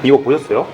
이거 보셨어요?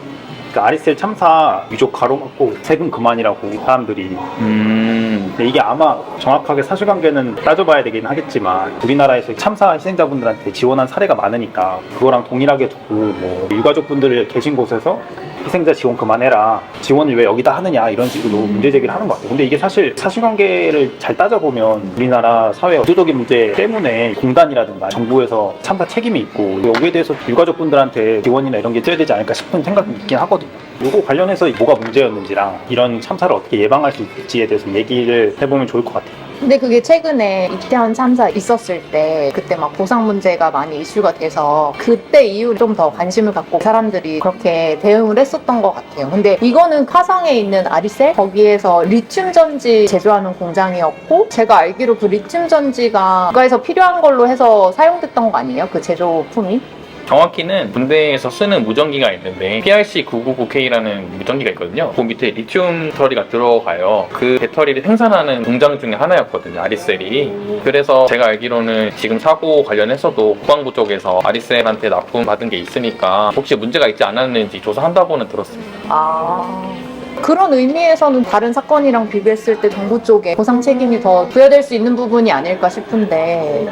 그 아리셀 참사 유족 가로막고 세금 그만이라고 사람들이. 근데 이게 아마 정확하게 사실관계는 따져봐야 되긴 하겠지만 우리나라에서 참사 희생자분들한테 지원한 사례가 많으니까 그거랑 동일하게 두고 뭐 유가족분들 계신 곳에서 희생자 지원 그만해라, 지원을 왜 여기다 하느냐, 이런 식으로 문제제기를 하는 것 같아요. 근데 이게 사실 사실관계를 잘 따져보면 우리나라 사회 구조적인 문제 때문에 공단이라든가 정부에서 참사 책임이 있고 여기에 대해서 유가족분들한테 지원이나 이런 게 쪄야 되지 않을까 싶은 생각이 있긴 하거든요. 이거 관련해서 뭐가 문제였는지랑 이런 참사를 어떻게 예방할 수 있을지에 대해서 얘기를 해보면 좋을 것 같아요. 근데 그게 최근에 이태원 참사 있었을 때 그때 막 보상 문제가 많이 이슈가 돼서 그때 이후로 좀 더 관심을 갖고 사람들이 그렇게 대응을 했었던 것 같아요. 근데 이거는 카상에 있는 아리셀 거기에서 리튬 전지 제조하는 공장이었고 제가 알기로 그 리튬 전지가 국가에서 필요한 걸로 해서 사용됐던 거 아니에요? 그 제조품이? 정확히는 군대에서 쓰는 무전기가 있는데 PRC-999K라는 무전기가 있거든요. 그 밑에 리튬 배터리가 들어가요. 그 배터리를 생산하는 공장 중에 하나였거든요, 아리셀이. 그래서 제가 알기로는 지금 사고 관련해서도 국방부 쪽에서 아리셀한테 납품 받은 게 있으니까 혹시 문제가 있지 않았는지 조사한다고는 들었습니다. 그런 의미에서는 다른 사건이랑 비교했을 때 정부 쪽에 보상 책임이 더 부여될 수 있는 부분이 아닐까 싶은데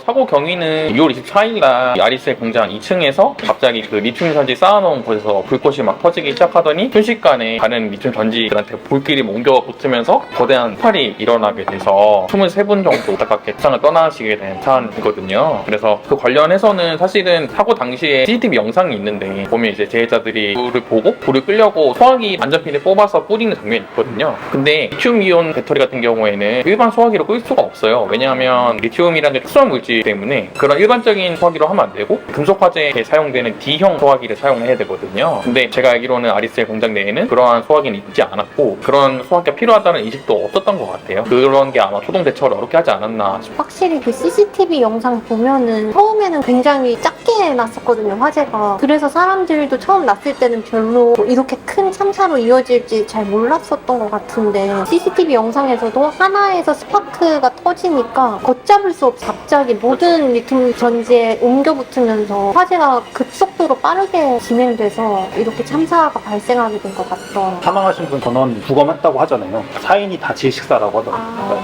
사고 경위는 6월 24일날 아리셀 공장 2층에서 갑자기 그 리튬 전지 쌓아놓은 곳에서 불꽃이 막 터지기 시작하더니 순식간에 다른 리튬 전지들한테 불길이 옮겨 붙으면서 거대한 폭발이 일어나게 돼서 23분 정도 안타깝게 세상을 떠나시게 된 사안이거든요. 그래서 그 관련해서는 사실은 사고 당시에 CCTV 영상이 있는데 보면 이제 재해자들이 불을 보고 불을 끄려고 소화기 안전핀을 뽑아서 뿌리는 장면이 있거든요. 근데 리튬이온 배터리 같은 경우에는 일반 소화기로 끌 수가 없어요. 왜냐하면 리튬이라는 게 특수한 물질 때문에 그런 일반적인 소화기로 하면 안 되고 금속 화재에 사용되는 D형 소화기를 사용해야 되거든요. 근데 제가 알기로는 아리셀 공장 내에는 그러한 소화기는 있지 않았고 그런 소화기가 필요하다는 인식도 없었던 것 같아요. 그런 게 아마 초동 대처를 어렵게 하지 않았나 싶어요. 확실히 그 CCTV 영상 보면은 처음에는 굉장히 작게 났었거든요, 화재가. 그래서 사람들도 처음 났을 때는 별로 이렇게 큰 참사로 이어질지 잘 몰랐었던 것 같은데 CCTV 영상에서도 하나에서 스파크가 터지니까 걷잡을 수 없이 갑자기 모든 리튬 전지에 옮겨 붙으면서 화재가 급속도로 빠르게 진행돼서 이렇게 참사가 발생하게 된 것 같아요. 사망하신 분 전원 부검했다고 하잖아요. 사인이 다 질식사라고 하더라고요.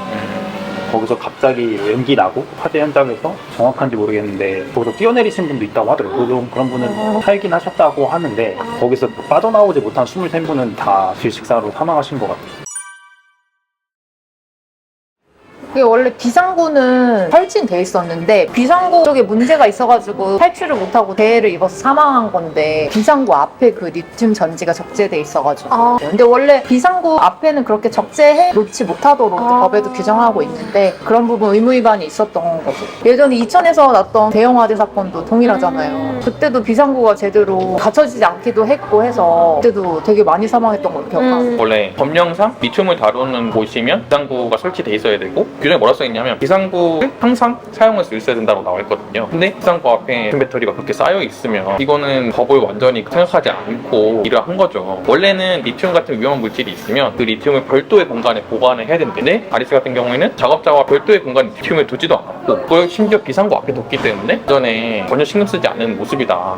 거기서 갑자기 연기 나고 화재 현장에서 정확한지 모르겠는데 거기서 뛰어내리신 분도 있다고 하더라고요. 그런 분은 살긴 하셨다고 하는데 거기서 빠져나오지 못한 23분은 다 질식사로 사망하신 것 같아요. 그게 원래 비상구는 설치돼 있었는데 비상구 쪽에 문제가 있어가지고 탈출을 못하고 대해를 입어서 사망한 건데 비상구 앞에 그 리튬 전지가 적재돼 있어가지고 근데 원래 비상구 앞에는 그렇게 적재해 놓지 못하도록 법에도 규정하고 있는데 그런 부분 의무 위반이 있었던 거죠. 예전에 이천에서 났던 대형 화재 사건도 동일하잖아요. 그때도 비상구가 제대로 갖춰지지 않기도 했고 해서 그때도 되게 많이 사망했던 걸로 기억하고 원래 법령상 리튬을 다루는 곳이면 비상구가 설치돼 있어야 되고 규정에 뭐라 써있냐면 비상구를 항상 사용할 수 있어야 된다고 나와 있거든요. 근데 비상구 앞에 리튬 배터리가 그렇게 쌓여 있으면 이거는 법을 완전히 생각하지 않고 일을 한 거죠. 원래는 리튬 같은 위험한 물질이 있으면 그 리튬을 별도의 공간에 보관을 해야 되는데 아리셀 같은 경우에는 작업자와 별도의 공간에 리튬을 두지도 않았고 그걸 심지어 비상구 앞에 뒀기 때문에 전에 전혀 신경 쓰지 않는 모습이다.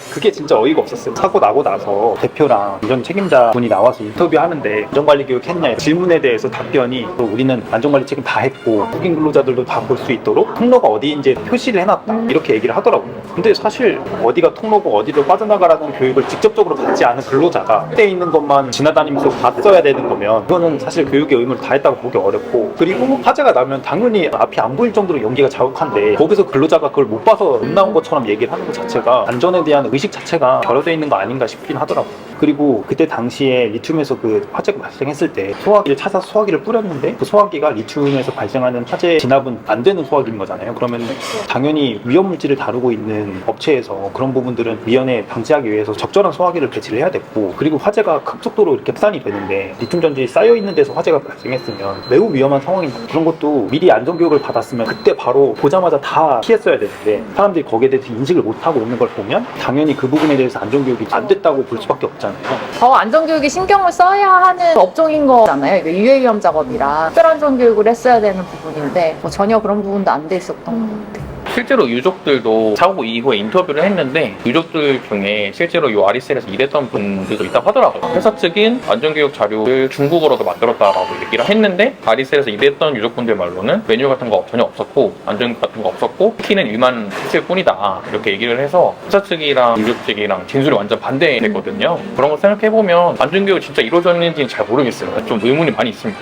그게 진짜 어이가 없었어요. 사고 나고 나서 대표랑 이전 책임자 분이 나와서 인터뷰하는데 안전관리 교육 했냐 질문에 대해서 답변이 우리는 안전관리 책임 다 했고 후임 근로자들도 다 볼 수 있도록 통로가 어디인지 표시를 해놨다 이렇게 얘기를 하더라고요. 근데 사실 어디가 통로고 어디로 빠져나가라는 교육을 직접적으로 받지 않은 근로자가 그때 있는 것만 지나다니면서 봤어야 되는 거면 이거는 사실 교육의 의무를 다했다고 보기 어렵고 그리고 화재가 나면 당연히 앞이 안 보일 정도로 연기가 자욱한데 거기서 근로자가 그걸 못 봐서 못 나온 것처럼 얘기를 하는 것 자체가 안전에 대한 의식 자체가 결여되어 있는 거 아닌가 싶긴 하더라고요. 그리고 그때 당시에 리튬에서 그 화재가 발생했을 때 소화기를 찾아서 소화기를 뿌렸는데 그 소화기가 리튬에서 발생하는 화재 진압은 안 되는 소화기인 거잖아요. 그러면 당연히 위험 물질을 다루고 있는 업체에서 그런 부분들은 위험에 방지하기 위해서 적절한 소화기를 배치를 해야 됐고 그리고 화재가 급속도로 이렇게 확산이 되는데 리튬 전지 쌓여 있는 데서 화재가 발생했으면 매우 위험한 상황인데 그런 것도 미리 안전교육을 받았으면 그때 바로 보자마자 다 피했어야 되는데 사람들이 거기에 대해서 인식을 못하고 있는 걸 보면 당연히 그 부분에 대해서 안전교육이 안 됐다고 볼 수밖에 없잖아요. 더 안전교육에 신경을 써야 하는 업종인 거잖아요. 이게 유해위험 작업이라 특별 안전교육을 했어야 되는 부분인데 뭐 전혀 그런 부분도 안 돼 있었던 것 같아요. 실제로 유족들도 사고 이후에 인터뷰를 했는데 유족들 중에 실제로 이 아리셀에서 일했던 분들도 있다고 하더라고요. 회사 측은 안전교육 자료를 중국어로도 만들었다라고 얘기를 했는데 아리셀에서 일했던 유족분들 말로는 매뉴얼 같은 거 전혀 없었고 안전교육 같은 거 없었고 키는 일만 했을 뿐이다 이렇게 얘기를 해서 회사 측이랑 유족 측이랑 진술이 완전 반대했거든요. 그런 거 생각해보면 안전교육 진짜 이루어졌는지는 잘 모르겠어요. 좀 의문이 많이 있습니다.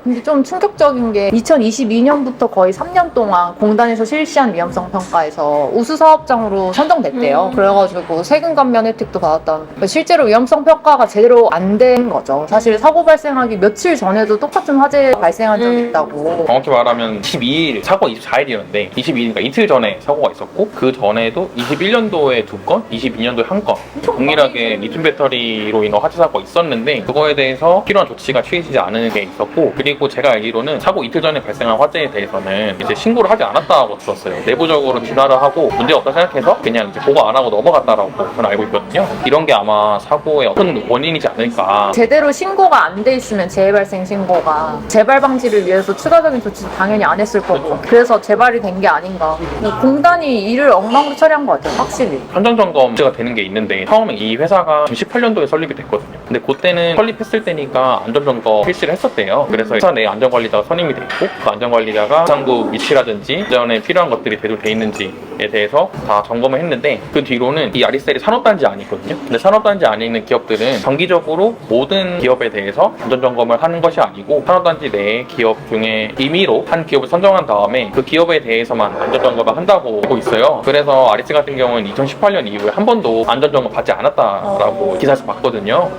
근데 좀 충격적인 게 2022년부터 거의 3년 동안 공단에서 실시한 위험성 평가에서 우수 사업장으로 선정됐대요. 그래가지고 세금 감면 혜택도 받았다. 실제로 위험성 평가가 제대로 안 된 거죠. 사실 사고 발생하기 며칠 전에도 똑같은 화재 발생한 적이 있다고. 정확히 말하면 22일, 사고 24일이었는데 22일이니까 이틀 전에 사고가 있었고 그 전에도 21년도에 2건, 22년도에 1건 동일하게 리튬 배터리로 인한 화재 사고가 있었는데 그거에 대해서 필요한 조치가 취해지지 않은 게 있었고 그리고 제가 알기로는 사고 이틀 전에 발생한 화재에 대해서는 이제 신고를 하지 않았다고 들었어요. 내부적으로 진화를 하고 문제가 없다 생각해서 그냥 이제 보고 안 하고 넘어갔다라고 저는 알고 있거든요. 이런 게 아마 사고의 어떤 원인이지 않을까. 제대로 신고가 안 돼 있으면 재해 발생 신고가 재발 방지를 위해서 추가적인 조치도 당연히 안 했을 거고 그래서 재발이 된 게 아닌가. 공단이 일을 엉망으로 처리한 것 같아요. 확실히. 현장 점검 문제가 되는 게 있는데 처음에 이 회사가 18년도에 설립이 됐거든요. 근데 그때는 설립했을 때니까 안전점검 실시를 했었대요. 그래서 회사 내 안전관리자가 선임이 돼 있고 그 안전관리자가 비상구 위치라든지 안전에 필요한 것들이 제대로 돼 있는지에 대해서 다 점검을 했는데 그 뒤로는 이 아리셀이 산업단지 안에 있거든요. 근데 산업단지 안에 있는 기업들은 정기적으로 모든 기업에 대해서 안전점검을 하는 것이 아니고 산업단지 내 기업 중에 임의로 한 기업을 선정한 다음에 그 기업에 대해서만 안전점검을 한다고 하고 있어요. 그래서 아리셀 같은 경우는 2018년 이후에 한 번도 안전점검 받지 않았다라고 기사에서 봤거든요.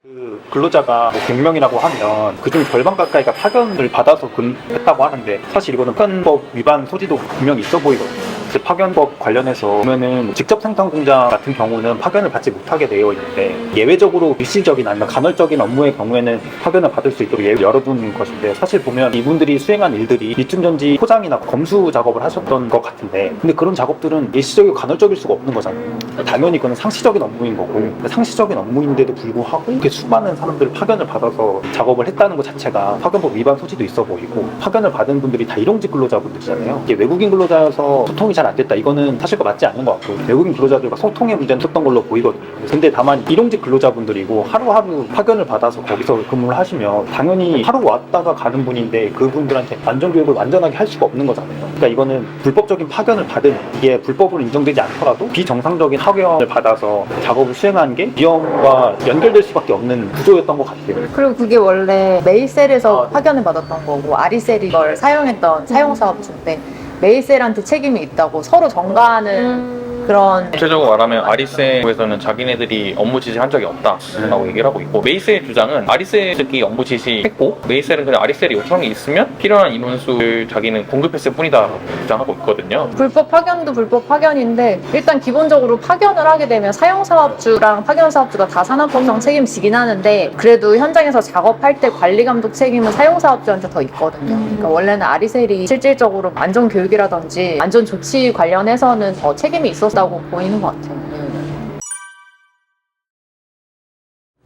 그 근로자가 뭐 100명이라고 하면 그중 절반 가까이가 파견을 받아서 했다고 하는데 사실 이거는 파견법 위반 소지도 분명히 있어 보이거든요. 파견법 관련해서 보면은 직접 생산 공장 같은 경우는 파견을 받지 못하게 되어 있는데 예외적으로 일시적인 아니면 간헐적인 업무의 경우에는 파견을 받을 수 있도록 예외를 열어둔 것인데 사실 보면 이분들이 수행한 일들이 리튬전지 포장이나 검수 작업을 하셨던 것 같은데 근데 그런 작업들은 일시적이고 간헐적일 수가 없는 거잖아요. 당연히 그건 상시적인 업무인 거고 상시적인 업무인데도 불구하고 이렇게 수많은 사람들을 파견을 받아서 작업을 했다는 것 자체가 파견법 위반 소지도 있어 보이고 파견을 받은 분들이 다 일용직 근로자분들이잖아요. 이게 외국인 근로자여서 소통이 잘 안 됐다 이거는 사실과 맞지 않는 것 같고 외국인 근로자들과 소통의 문제는 있었던 걸로 보이거든요. 근데 다만 일용직 근로자분들이고 하루하루 파견을 받아서 거기서 근무를 하시면 당연히 하루 왔다가 가는 분인데 그분들한테 안전교육을 완전하게 할 수가 없는 거잖아요. 그러니까 이거는 불법적인 파견을 받은 이게 불법으로 인정되지 않더라도 비정상적인 파견을 받아서 작업을 수행한 게 위험과 연결될 수밖에 없는 구조였던 것 같아요. 그리고 그게 원래 메이셀에서 파견을 받았던 거고 아리셀이 이걸 사용했던 사용사업주인데 메이셀한테 책임이 있다고 서로 전가하는 그런. 구체적으로 말하면 아리셀에서는 자기네들이 업무 지시한 적이 없다라고 얘기를 하고 있고 메이셀의 주장은 아리셀 측이 업무 지시했고 메이셀은 그냥 아리셀의 요청이 있으면 필요한 인원수를 자기는 공급했을 뿐이다라고 주장하고 있거든요. 불법 파견도 불법 파견인데 일단 기본적으로 파견을 하게 되면 사용사업주랑 파견사업주가 다 산업법상 책임지긴 하는데 그래도 현장에서 작업할 때 관리감독 책임은 사용사업주한테 더 있거든요. 그러니까 원래는 아리셀이 실질적으로 안전교육이라든지 안전조치 관련해서는 더 책임이 있었다고 보이는 것 같아요.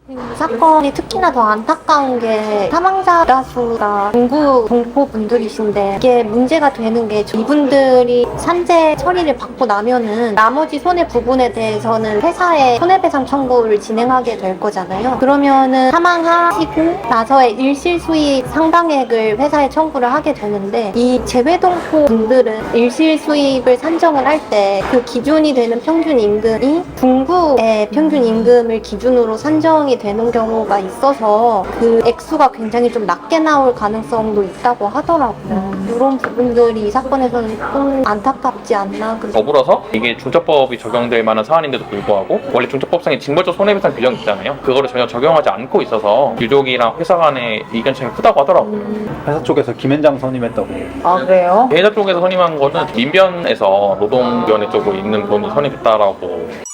이 사건이 특히나 더 안타까운 게 사망자 다수가 중구 동포분들이신데 이게 문제가 되는 게 이분들이 산재 처리를 받고 나면은 나머지 손해 부분에 대해서는 회사에 손해배상 청구를 진행하게 될 거잖아요. 그러면은 사망하시고 나서의 일실수익 상당액을 회사에 청구를 하게 되는데 이 재외동포 분들은 일실수익을 산정을 할 때 그 기준이 되는 평균 임금이 중구의 평균 임금을 기준으로 산정이 되는 경우가 있어서 그 액수가 굉장히 좀 낮게 나올 가능성도 있다고 하더라고요. 이런 부분들이 이 사건에서는 좀 안타깝지 않나. 더불어서 이게 중첩법이 적용될 만한 사안인데도 불구하고 원래 중첩법상에 징벌적 손해배상 규정이 있잖아요. 그거를 전혀 적용하지 않고 있어서 유족이랑 회사 간의 의견 차이가 크다고 하더라고요. 회사 쪽에서 김현장 선임했다고. 아 그래요? 회사 쪽에서 선임한 거는 민변에서 노동위원회 쪽으로 있는 분이 선임했다라고.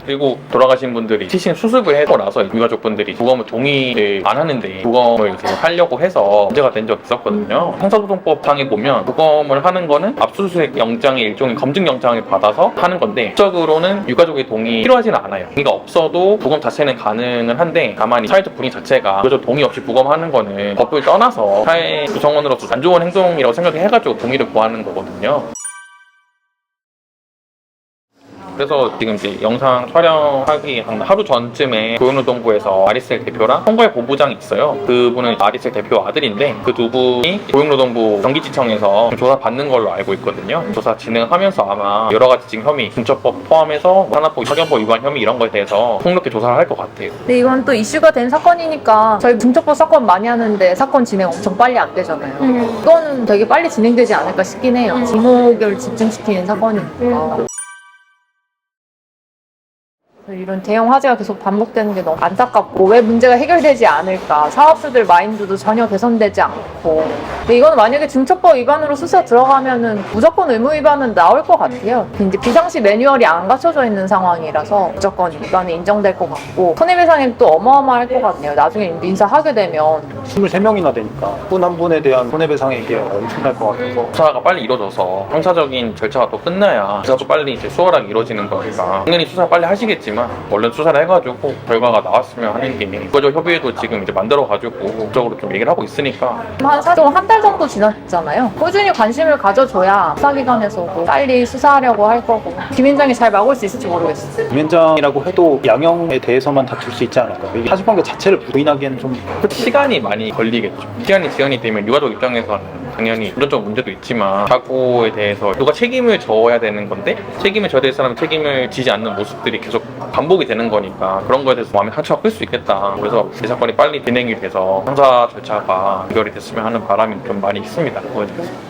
그리고 돌아가신 분들이 시신 수습을 하고 나서 유가족분들이 부검을 동의를 안 하는데 부검을 이제 하려고 해서 문제가 된 적이 있었거든요. 형사소송법상에 보면 부검을 하는 거는 압수수색 영장의 일종의 검증 영장을 받아서 하는 건데 법적으로는 유가족의 동의 필요하지는 않아요. 동의가 없어도 부검 자체는 가능은 한데 다만 이 사회적 분위 자체가 유가족 동의 없이 부검하는 거는 법을 떠나서 사회 구성원으로서 안 좋은 행동이라고 생각을 해가지고 동의를 구하는 거거든요. 그래서 지금 이제 영상 촬영하기 한 하루 전쯤에 고용노동부에서 아리셀 대표랑 선거의 본부장이 있어요. 그분은 아리셀 대표 아들인데 그 두 분이 고용노동부 경기지청에서 조사 받는 걸로 알고 있거든요. 조사 진행하면서 아마 여러 가지 지금 혐의, 중처법 포함해서 산업법, 사견법 위반 혐의 이런 거에 대해서 폭넓게 조사를 할 것 같아요. 근데 이건 또 이슈가 된 사건이니까 저희 중첩법 사건 많이 하는데 사건 진행 엄청 빨리 안 되잖아요. 이거는 되게 빨리 진행되지 않을까 싶긴 해요. 지목을 집중시키는 사건이니까. 이런 대형 화재가 계속 반복되는 게 너무 안타깝고 왜 문제가 해결되지 않을까, 사업주들 마인드도 전혀 개선되지 않고. 근데 이건 만약에 중첩법 위반으로 수사 들어가면은 무조건 의무 위반은 나올 것 같아요. 이제 비상시 매뉴얼이 안 갖춰져 있는 상황이라서 무조건 위반이 인정될 것 같고 손해배상액도 어마어마할 것 같네요. 나중에 민사하게 되면 23명이나 되니까 분 한 분에 대한 손해배상액이 엄청날 것 같아서 수사가 빨리 이루어져서 형사적인 절차가 또 끝나야 수사도 빨리 이제 수월하게 이루어지는 거니까 당연히 수사 빨리 하시겠지만 얼른 수사를 해가지고 결과가 나왔으면 하는 게 국가적 협의회도 지금 이제 만들어가지고 법적으로 좀 얘기를 하고 있으니까 한 달 정도 지났잖아요. 꾸준히 관심을 가져줘야 수사기관에서도 빨리 수사하려고 할 거고 김 위원장이 잘 막을 수 있을지 모르겠어요. 김현장이라고 해도 양형에 대해서만 다툴 수 있지 않을까요? 이게 사실관계 자체를 부인하기에는 좀 시간이 많이 걸리겠죠. 시간이 지연이 되면 유가족 입장에서는 당연히 이런적 문제도 있지만 사고에 대해서 누가 책임을 져야 되는 건데 책임을 져야 될 사람은 책임을 지지 않는 모습들이 계속 반복이 되는 거니까 그런 거에 대해서 마음에 상처가 클 수 있겠다. 그래서 이 사건이 빨리 진행이 돼서 형사 절차가 해결이 됐으면 하는 바람이 좀 많이 있습니다. 그거에 대해서.